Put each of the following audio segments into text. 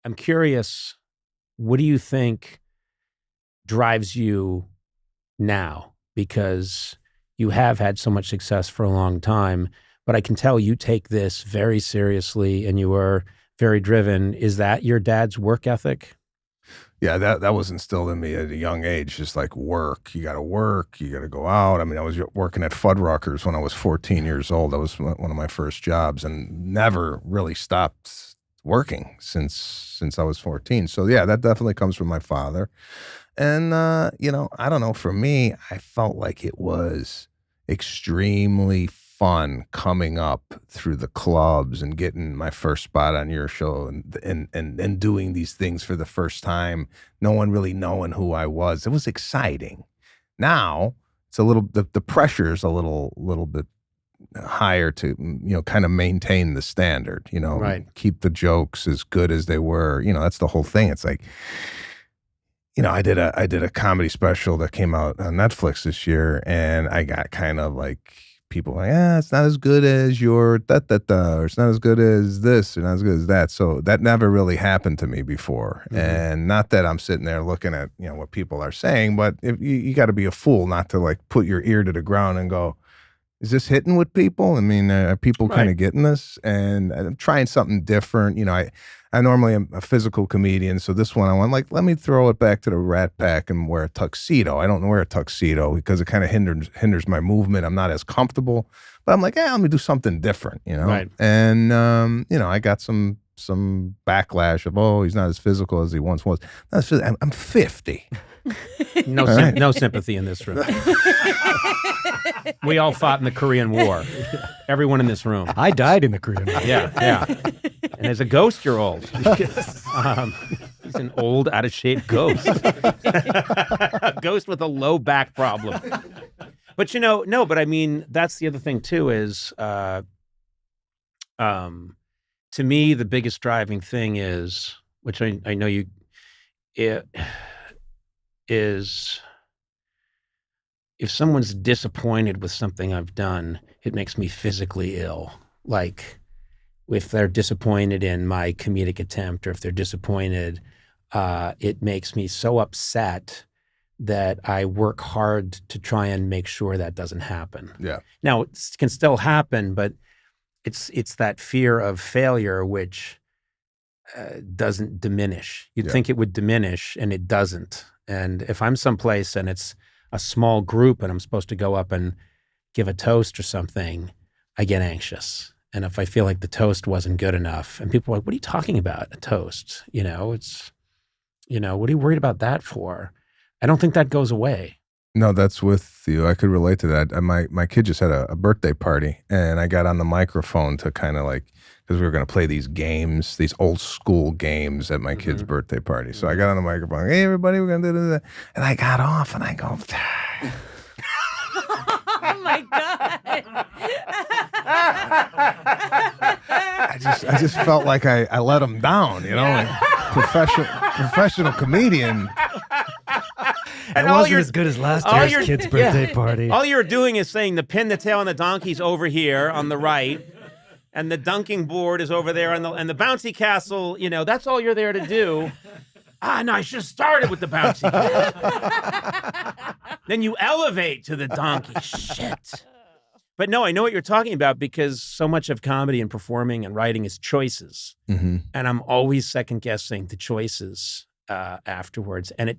I'm curious, what do you think drives you now? Because you have had so much success for a long time, but I can tell you take this very seriously and you are very driven. Is that your dad's work ethic? Yeah, that was instilled in me at a young age, just like work. You got to work. You got to go out. I mean, I was working at Fuddruckers when I was 14 years old. That was one of my first jobs, and never really stopped working since I was 14. So yeah, that definitely comes from my father. And, I don't know, for me, I felt like it was extremely fun coming up through the clubs and getting my first spot on your show and doing these things for the first time, no one really knowing who I was. It was exciting. Now it's a little, the pressure is a little bit higher to, kind of maintain the standard, Right. Keep the jokes as good as they were. That's the whole thing. It's like, I did a comedy special that came out on Netflix this year, and I got kind of like people like, it's not as good as your or it's not as good as this, or not as good as that. So that never really happened to me before. Mm-hmm. And not that I'm sitting there looking at, what people are saying, but if you got to be a fool not to like put your ear to the ground and go, is this hitting with people? I mean, are people kind of getting this? And I'm trying something different. I normally am a physical comedian, so this one I want, like, let me throw it back to the Rat Pack and wear a tuxedo. I don't wear a tuxedo because it kind of hinders my movement. I'm not as comfortable, but I'm like, let me do something different, Right. And I got some backlash of, he's not as physical as he once was. I'm 50. No sympathy in this room. We all fought in the Korean War. Everyone in this room. I died in the Korean War. Yeah. And as a ghost, you're old. He's an old, out-of-shape ghost. A ghost with a low back problem. But but I mean, that's the other thing too is, to me, the biggest driving thing is, which I know you, is if someone's disappointed with something I've done, it makes me physically ill. Like if they're disappointed in my comedic attempt, or if they're disappointed, it makes me so upset that I work hard to try and make sure that doesn't happen. Yeah. Now it can still happen, but it's that fear of failure which doesn't diminish. You'd think it would diminish, and it doesn't. And if I'm someplace and it's a small group and I'm supposed to go up and give a toast or something, I get anxious. And if I feel like the toast wasn't good enough, and people are like, what are you talking about, a toast? It's, what are you worried about that for? I don't think that goes away. No, that's with you. I could relate to that. My kid just had a birthday party, and I got on the microphone to kind of like, because we were going to play these games, these old school games at my kid's birthday party. So I got on the microphone, hey, everybody, we're going to do this. And I got off, and I go, oh, my God. I just felt like I let him down, like professional comedian. And it wasn't as good as last year's kid's birthday party. All you're doing is saying the pin, the tail, and the donkey's over here on the right, and the dunking board is over there, and the bouncy castle, that's all you're there to do. No, I should have started with the bouncy castle. Then you elevate to the donkey. Shit. But no, I know what you're talking about, because so much of comedy and performing and writing is choices. Mm-hmm. And I'm always second-guessing the choices afterwards. And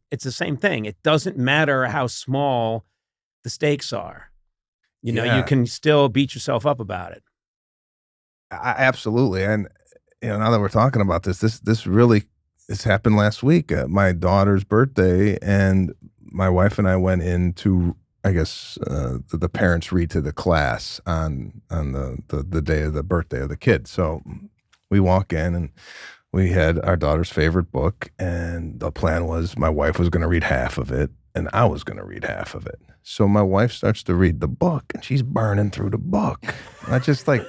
it's the same thing. It doesn't matter how small the stakes are. You can still beat yourself up about it. Absolutely. And now that we're talking about this happened last week. My daughter's birthday, and my wife and I went into, I guess, the parents read to the class on the day of the birthday of the kid. So we walk in, and we had our daughter's favorite book, and the plan was my wife was going to read half of it, and I was going to read half of it. So my wife starts to read the book, and she's burning through the book. And I just like,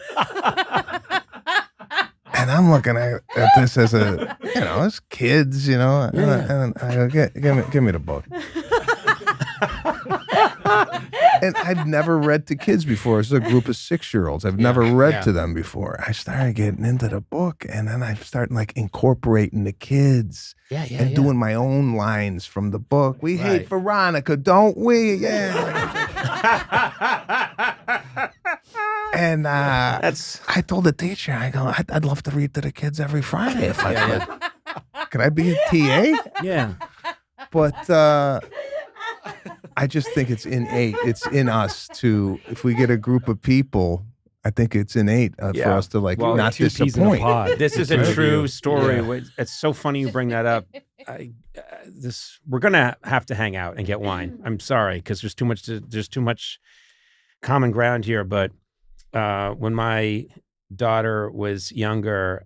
and I'm looking at this as as kids, and I go, give me the book. And I've never read to kids before. This is a group of 6-year-olds. I've never read to them before. I started getting into the book, and then I started like incorporating the kids and doing my own lines from the book. We hate Veronica, don't we? Yeah. And I told the teacher, I go, I'd love to read to the kids every Friday if I could. Could I be a TA? Yeah. But I just think it's innate. It's in us to, if we get a group of people, I think it's innate for us to not disappoint. This is a true story. Yeah. It's so funny you bring that up. We're gonna have to hang out and get wine. I'm sorry, because there's too much common ground here. But when my daughter was younger,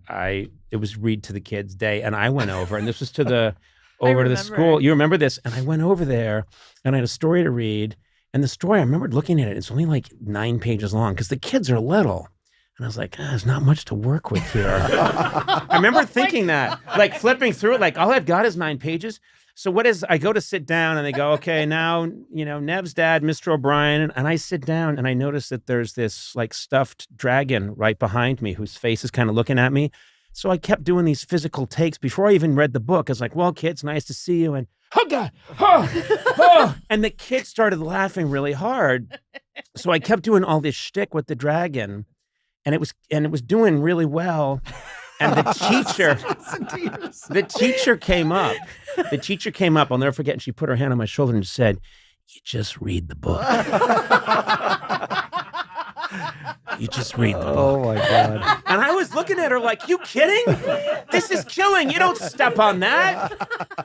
it was read to the kids day, and I went over, and this was to the school. You remember this? And I went over there, and I had a story to read. And the story, I remembered looking at it. It's only like 9 pages long because the kids are little. And I was like, there's not much to work with here. I remember thinking that, like flipping through it, like all I've got is 9 pages. So I go to sit down, and they go, okay, now, Nev's dad, Mr. O'Brien. And I sit down, and I notice that there's this like stuffed dragon right behind me whose face is kind of looking at me. So I kept doing these physical takes before I even read the book. I was like, well, kids, nice to see you. And, oh, God, oh. And the kids started laughing really hard. So I kept doing all this shtick with the dragon, and it was doing really well. And the teacher came up. The teacher came up, I'll never forget, and she put her hand on my shoulder and said, you just read the book. You just read the book. Oh, my God. And I was looking at her like, you kidding? This is killing. You don't step on that.